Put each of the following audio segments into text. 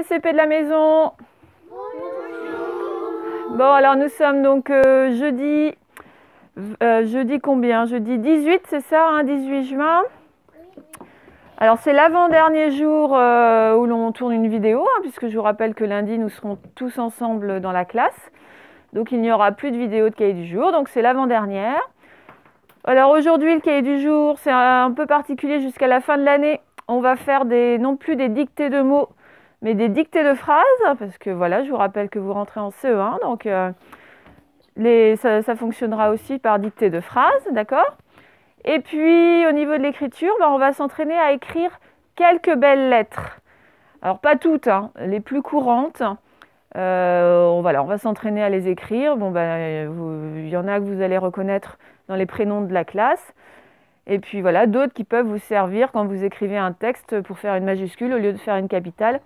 les CP de la maison. Bon, alors nous sommes donc jeudi combien? Jeudi 18, c'est ça, hein, 18 juin. Alors c'est l'avant-dernier jour où l'on tourne une vidéo, hein, puisque je vous rappelle que lundi, nous serons tous ensemble dans la classe. Donc il n'y aura plus de vidéo de cahier du jour, donc c'est l'avant-dernière. Alors aujourd'hui, le cahier du jour, c'est un peu particulier jusqu'à la fin de l'année. On va faire non plus des dictées de mots, mais des dictées de phrases, parce que voilà, je vous rappelle que vous rentrez en CE1, donc ça fonctionnera aussi par dictée de phrases, d'accord? Et puis, au niveau de l'écriture, on va s'entraîner à écrire quelques belles lettres. Alors, pas toutes, hein, les plus courantes. On va s'entraîner à les écrire. Il y en a que vous allez reconnaître dans les prénoms de la classe. Et puis voilà, d'autres qui peuvent vous servir quand vous écrivez un texte pour faire une majuscule au lieu de faire une capitale.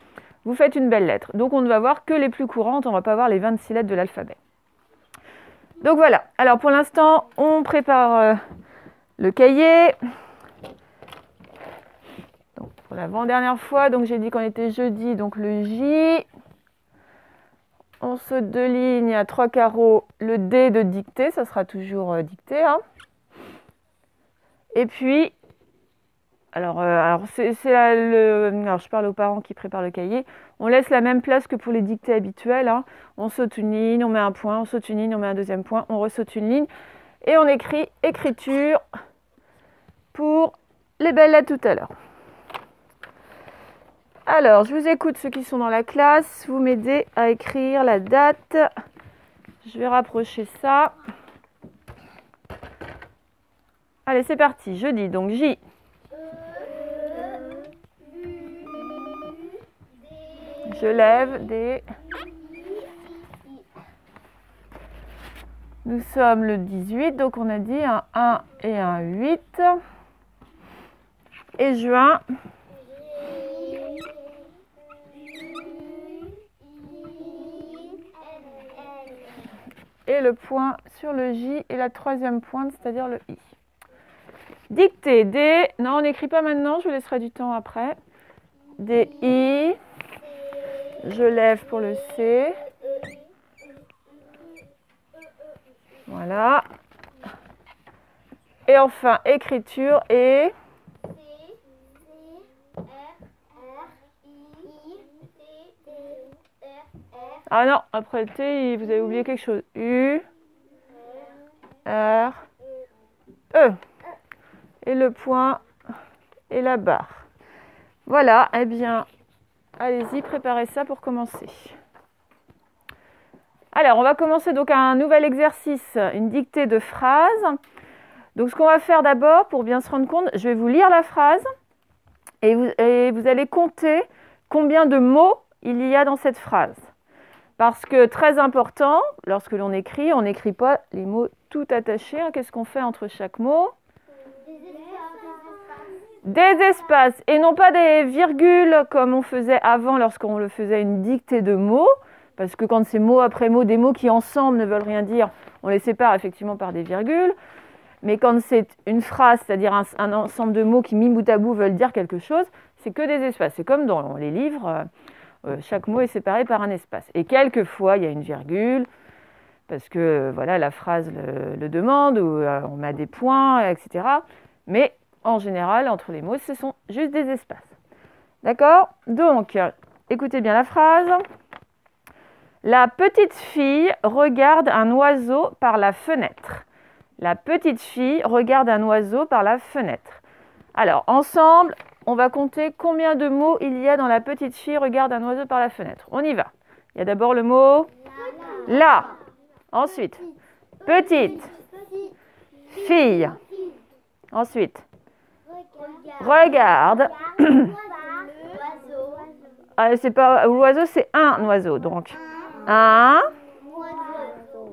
Vous faites une belle lettre. Donc on ne va voir que les plus courantes, on ne va pas voir les 26 lettres de l'alphabet. Donc voilà, alors pour l'instant, on prépare le cahier. Donc, pour l'avant-dernière fois, donc j'ai dit qu'on était jeudi, donc le J. On saute 2 lignes à 3 carreaux, le D de dictée, ça sera toujours dictée. Hein. Et puis, alors je parle aux parents qui préparent le cahier. On laisse la même place que pour les dictées habituelles. Hein. On saute une ligne, on met un point, on saute une ligne, on met un deuxième point, on ressaute une ligne. Et on écrit écriture pour les belles lettres tout à l'heure. Alors, je vous écoute ceux qui sont dans la classe. Vous m'aidez à écrire la date. Je vais rapprocher ça. Allez, c'est parti. Jeudi, donc J. Je lève des... Nous sommes le 18, donc on a dit un 1 et un 8. Et juin. Et le point sur le J et la troisième pointe, c'est-à-dire le I. Dictée, D. Non, on n'écrit pas maintenant, je vous laisserai du temps après. D, I. Je lève pour le C. Voilà. Et enfin, écriture et... Ah non, après le T, vous avez oublié quelque chose. U, R, E. Et le point et la barre. Voilà, eh bien, allez-y, préparez ça pour commencer. Alors, on va commencer donc un nouvel exercice, une dictée de phrases. Donc, ce qu'on va faire d'abord, pour bien se rendre compte, je vais vous lire la phrase et vous allez compter combien de mots il y a dans cette phrase. Parce que, très important, lorsque l'on écrit, on n'écrit pas les mots tout attachés. Hein. Qu'est-ce qu'on fait entre chaque mot? Des espaces. Et non pas des virgules comme on faisait avant lorsqu'on le faisait une dictée de mots. Parce que quand c'est mot après mot, des mots qui ensemble ne veulent rien dire, on les sépare effectivement par des virgules. Mais quand c'est une phrase, c'est-à-dire un ensemble de mots qui, mis bout à bout, veulent dire quelque chose, c'est que des espaces. C'est comme dans les livres... chaque mot est séparé par un espace. Et quelquefois, il y a une virgule, parce que voilà, la phrase le demande, ou on met des points, etc. Mais en général, entre les mots, ce sont juste des espaces. D'accord? Donc, écoutez bien la phrase. La petite fille regarde un oiseau par la fenêtre. La petite fille regarde un oiseau par la fenêtre. Alors, ensemble... on va compter combien de mots il y a dans la petite fille regarde un oiseau par la fenêtre. On y va. Il y a d'abord le mot la. Ensuite, petite fille. Ensuite, regarde. Ah, c'est pas l'oiseau, c'est un oiseau. Donc, un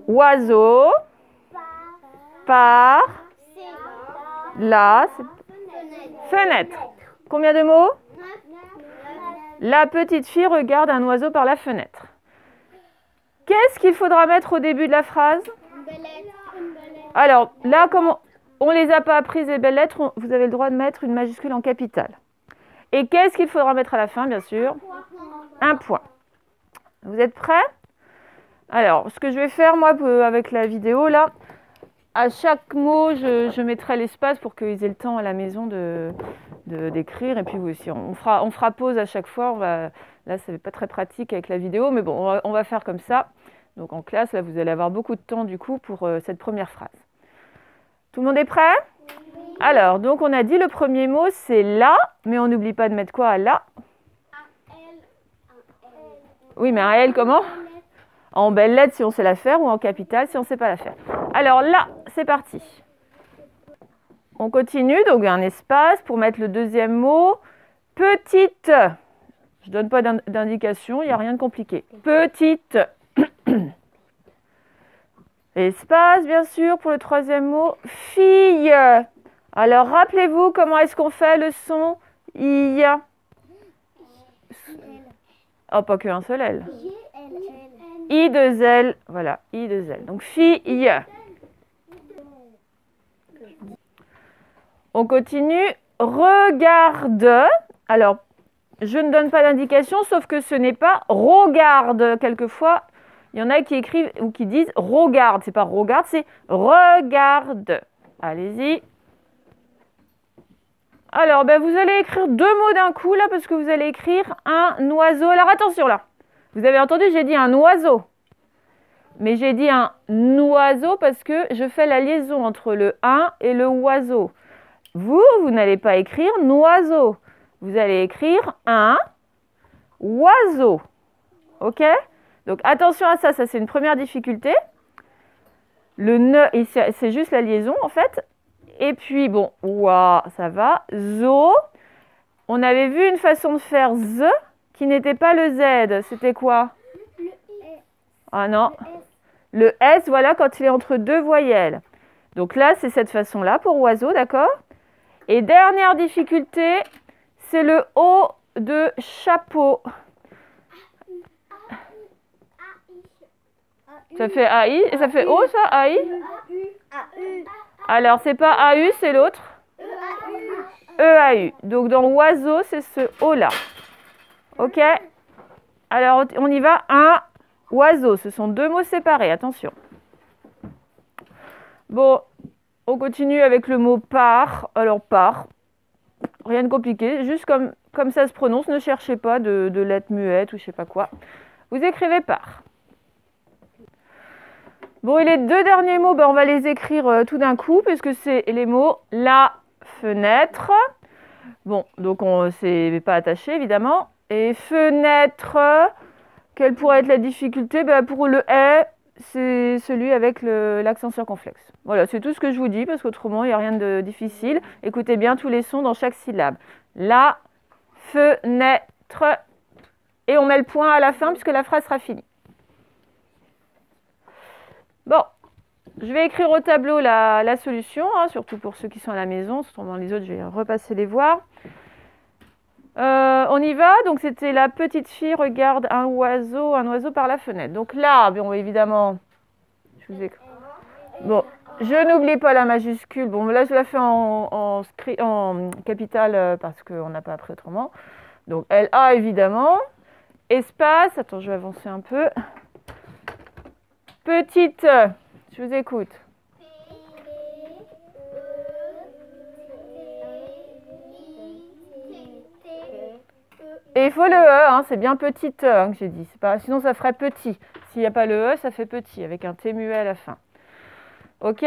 oiseau par la fenêtre. Combien de mots? La petite fille regarde un oiseau par la fenêtre. Qu'est-ce qu'il faudra mettre au début de la phrase? Alors, là, comme on ne les a pas apprises, les belles lettres, vous avez le droit de mettre une majuscule en capitale. Et qu'est-ce qu'il faudra mettre à la fin, bien sûr? Un point. Vous êtes prêts? Alors, ce que je vais faire, moi, avec la vidéo, là, à chaque mot, je mettrai l'espace pour qu'ils aient le temps à la maison d'écrire. Et puis vous aussi, on fera pause à chaque fois. Là, ça n'est pas très pratique avec la vidéo, mais bon, on va faire comme ça. Donc en classe, là, vous allez avoir beaucoup de temps, du coup, pour cette première phrase. Tout le monde est prêt? Alors, donc on a dit le premier mot, c'est là, mais on n'oublie pas de mettre quoi là? Oui, mais un L comment? En belle lettre si on sait la faire ou en capitale si on ne sait pas la faire. Alors là, c'est parti. On continue, donc un espace pour mettre le deuxième mot. Petite. Je ne donne pas d'indication, il n'y a rien de compliqué. Petite. Espace, bien sûr, pour le troisième mot. Fille. Alors, rappelez-vous comment est-ce qu'on fait le son I. Oh, pas qu'un seul L. I deux L. Voilà, I deux L. Donc, fille. On continue. Regarde. Alors, je ne donne pas d'indication, sauf que ce n'est pas regarde. Quelquefois, il y en a qui écrivent ou qui disent regarde. C'est pas regarde, c'est regarde. Allez-y. Alors, vous allez écrire deux mots d'un coup, là, parce que vous allez écrire un oiseau. Alors, attention, là. Vous avez entendu, j'ai dit un oiseau. Mais j'ai dit un oiseau parce que je fais la liaison entre le un et le oiseau. Vous n'allez pas écrire oiseau. Vous allez écrire un oiseau. OK? Donc, attention à ça. Ça, c'est une première difficulté. Le ne, c'est juste la liaison, en fait. Et puis, bon, ouah, ça va. Zo. On avait vu une façon de faire z qui n'était pas le z. C'était quoi? Ah non. Le S, voilà, quand il est entre deux voyelles. Donc là, c'est cette façon-là pour oiseau, d'accord? Et dernière difficulté, c'est le O de chapeau. Ça fait AI. Et ça fait O, ça, AI? Alors, c'est pas AU, c'est l'autre? EAU. Donc, dans oiseau, c'est ce O-là. OK? Alors, on y va. Un oiseau. Ce sont deux mots séparés. Attention. Bon, on continue avec le mot par. Alors, par. Rien de compliqué. Juste comme ça se prononce. Ne cherchez pas de lettres muettes ou je sais pas quoi. Vous écrivez par. Bon, et les deux derniers mots, on va les écrire tout d'un coup, puisque c'est les mots la fenêtre. Bon, donc c'est pas attaché, évidemment. Et fenêtre, quelle pourrait être la difficulté? Pour le « est », c'est celui avec l'accent circonflexe. Voilà, c'est tout ce que je vous dis, parce qu'autrement, il n'y a rien de difficile. Écoutez bien tous les sons dans chaque syllabe. La fenêtre. Et on met le point à la fin, puisque la phrase sera finie. Bon, je vais écrire au tableau la solution, hein, surtout pour ceux qui sont à la maison. Dans les autres, je vais repasser les voir. On y va. Donc, c'était la petite fille regarde un oiseau par la fenêtre. Donc là, bien évidemment, je vous écris. Bon, je n'oublie pas la majuscule. Bon, là, je la fais en capitale parce qu'on n'a pas appris autrement. Donc, LA, évidemment. Espace. Attends, je vais avancer un peu. Petite, je vous écoute. Et il faut le E, hein, c'est bien petite que j'ai dit. Pas, sinon, ça ferait petit. S'il n'y a pas le E, ça fait petit, avec un T muet à la fin. OK?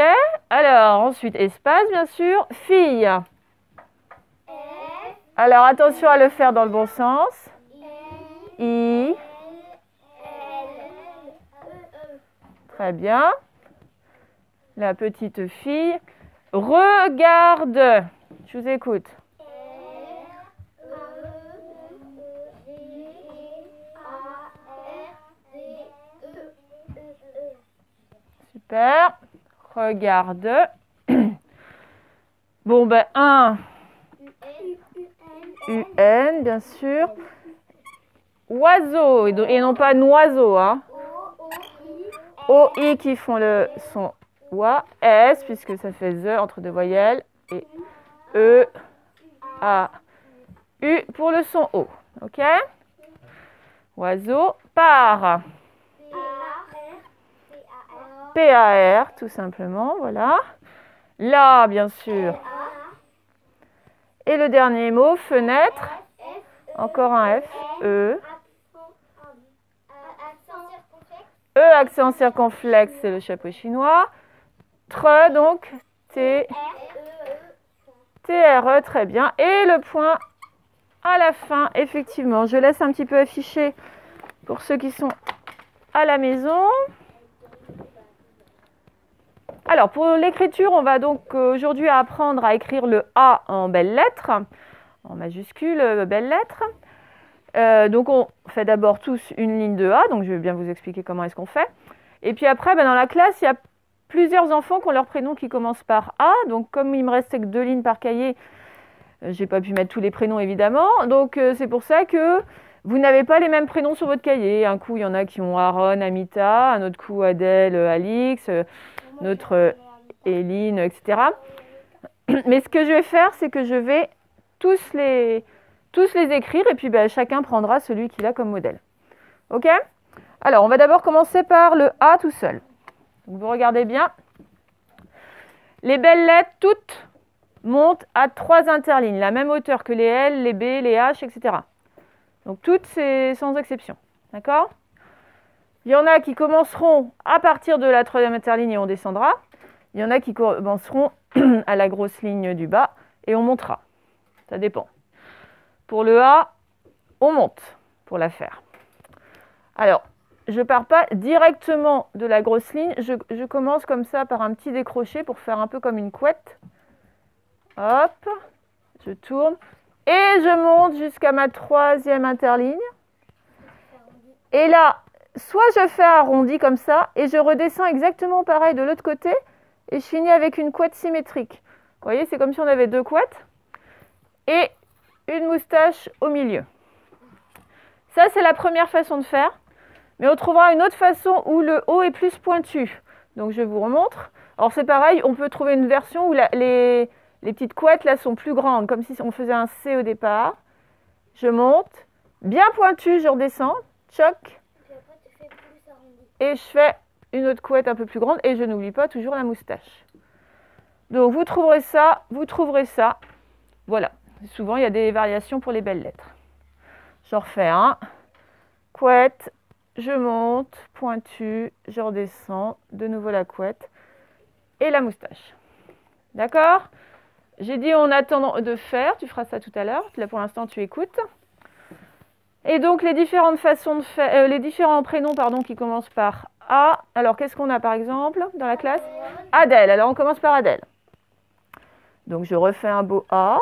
Alors, ensuite, espace, bien sûr. Fille. Alors, attention à le faire dans le bon sens. I. Très bien. La petite fille. Regarde. Je vous écoute. Super. Regarde. Bon, un. UN, bien sûr. Oiseau. Et non pas noiseau, hein. OI qui font le son OA, S, puisque ça fait ZE entre deux voyelles, et E, A, U pour le son O. Ok? Oiseau, par. P-A-R, tout simplement, voilà. Là, bien sûr. Et le dernier mot, fenêtre. Encore un F. E. E, accent circonflexe, c'est le chapeau chinois. Tre, donc, T. T-R-E, très bien. Et le point à la fin, effectivement. Je laisse un petit peu afficher pour ceux qui sont à la maison. Alors, pour l'écriture, on va donc aujourd'hui apprendre à écrire le A en belles lettres, en majuscule, belles lettres. Donc, on fait d'abord tous une ligne de A, donc je vais bien vous expliquer comment est-ce qu'on fait. Et puis après, dans la classe, il y a plusieurs enfants qui ont leur prénom qui commence par A. Donc, comme il me restait que 2 lignes par cahier, j'ai pas pu mettre tous les prénoms, évidemment. Donc, c'est pour ça que vous n'avez pas les mêmes prénoms sur votre cahier. Un coup, il y en a qui ont Aaron, Amita, un autre coup, Adèle, Alix, notre Éline, etc. Mais ce que je vais faire, c'est que je vais tous les écrire et puis chacun prendra celui qu'il a comme modèle. Ok? Alors, on va d'abord commencer par le A tout seul. Donc, vous regardez bien. Les belles lettres, toutes montent à 3 interlignes, la même hauteur que les L, les B, les H, etc. Donc, toutes, c'est sans exception. D'accord? Il y en a qui commenceront à partir de la 3e interligne et on descendra. Il y en a qui commenceront à la grosse ligne du bas et on montera. Ça dépend. Pour le A, on monte pour la faire. Alors, je ne pars pas directement de la grosse ligne. Je commence comme ça par un petit décroché pour faire un peu comme une couette. Hop, je tourne. Et je monte jusqu'à ma 3e interligne. Et là, soit je fais un arrondi comme ça et je redescends exactement pareil de l'autre côté et je finis avec une couette symétrique. Vous voyez, c'est comme si on avait 2 couettes et une moustache au milieu. Ça, c'est la première façon de faire. Mais on trouvera une autre façon où le haut est plus pointu. Donc, je vous remontre. Alors, c'est pareil, on peut trouver une version où les petites couettes là sont plus grandes, comme si on faisait un C au départ. Je monte, bien pointu, je redescends, choc. Et je fais une autre couette un peu plus grande et je n'oublie pas toujours la moustache. Donc, vous trouverez ça, vous trouverez ça. Voilà. Souvent, il y a des variations pour les belles lettres. J'en refais un. Couette, je monte, pointu, je redescends. De nouveau la couette et la moustache. D'accord? J'ai dit on attend de faire. Tu feras ça tout à l'heure. Là, pour l'instant, tu écoutes. Et donc, les différentes façons de faire, les différents prénoms qui commencent par A. Alors, qu'est-ce qu'on a par exemple dans la classe? Adèle. Alors, on commence par Adèle. Donc, je refais un beau A.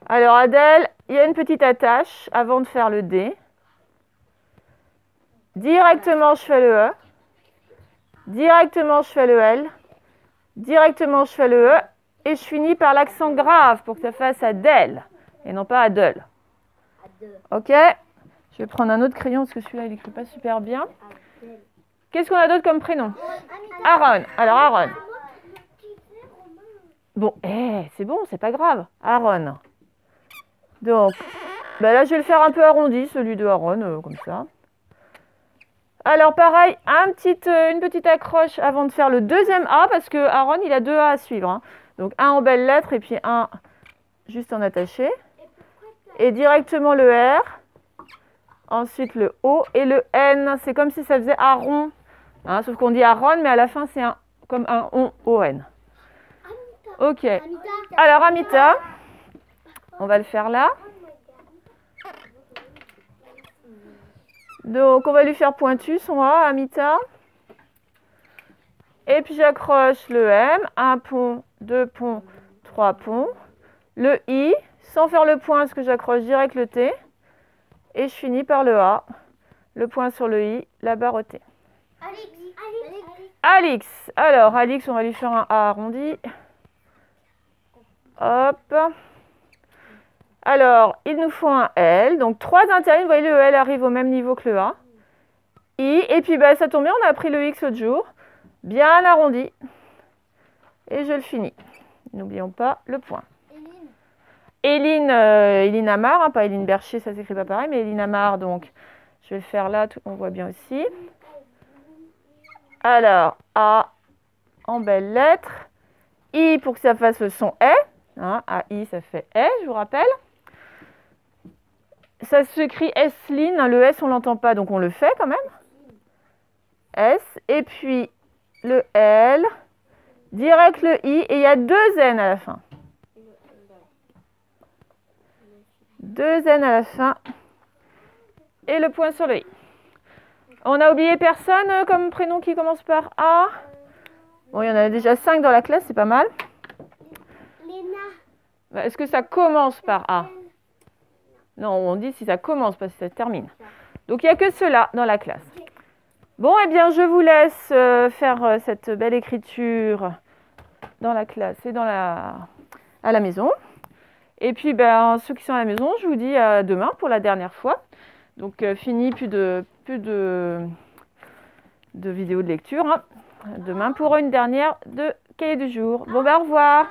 Alors, Adèle, il y a une petite attache avant de faire le D. Directement, je fais le E. Directement, je fais le L. Directement, je fais le E. Et je finis par l'accent grave pour que ça fasse Adèle. Et non pas Adèle. Ok? Je vais prendre un autre crayon parce que celui-là, il n'écrit pas super bien. Qu'est-ce qu'on a d'autre comme prénom? Aaron. Alors, Aaron. Bon, c'est bon, c'est pas grave. Aaron. Donc, là, je vais le faire un peu arrondi, celui de Aaron, comme ça. Alors, pareil, une petite accroche avant de faire le deuxième A, parce que Aaron, il a 2 A à suivre. Hein. Donc, un en belles lettres et puis un juste en attaché. Et directement le R. Ensuite, le O et le N. C'est comme si ça faisait Aaron. Hein, sauf qu'on dit Aaron, mais à la fin, c'est comme un O-N. Ok. Alors, Amita. On va le faire là. Donc, on va lui faire pointu son A, Amita. Et puis, j'accroche le M. 1 pont, 2 ponts, 3 ponts. Le I, sans faire le point, parce que j'accroche direct le T. Et je finis par le A. Le point sur le I, la barre au T. Alix. Alors, Alix, on va lui faire un A arrondi. Hop. Alors, il nous faut un L. Donc, 3 interlignes. Vous voyez, le L arrive au même niveau que le A. I. Et puis, ça tombe bien, on a appris le X l'autre jour. Bien arrondi. Et je le finis. N'oublions pas le point. Eline Amar, hein, pas Eline Bercher, ça s'écrit pas pareil, mais Eline Amar, donc je vais le faire là, on voit bien aussi. Alors, A en belles lettres, I pour que ça fasse le son E, hein, A-I ça fait E, je vous rappelle. Ça s'écrit S-Line, hein, le S on l'entend pas, donc on le fait quand même. S, et puis le L, direct le I, et il y a 2 N à la fin. 2 N à la fin, et le point sur le I. On n'a oublié personne comme prénom qui commence par A. Bon, il y en a déjà 5 dans la classe, c'est pas mal. Léna. Est-ce que ça commence par A? Non, on dit si ça commence, pas si ça termine. Donc, il n'y a que cela dans la classe. Bon, eh bien, je vous laisse faire cette belle écriture dans la classe et à la maison. Et puis, ben, ceux qui sont à la maison, je vous dis à demain pour la dernière fois. Donc, fini, plus de vidéos de lecture. Hein. Demain pour une dernière de cahier du jour. Bon, ben, au revoir.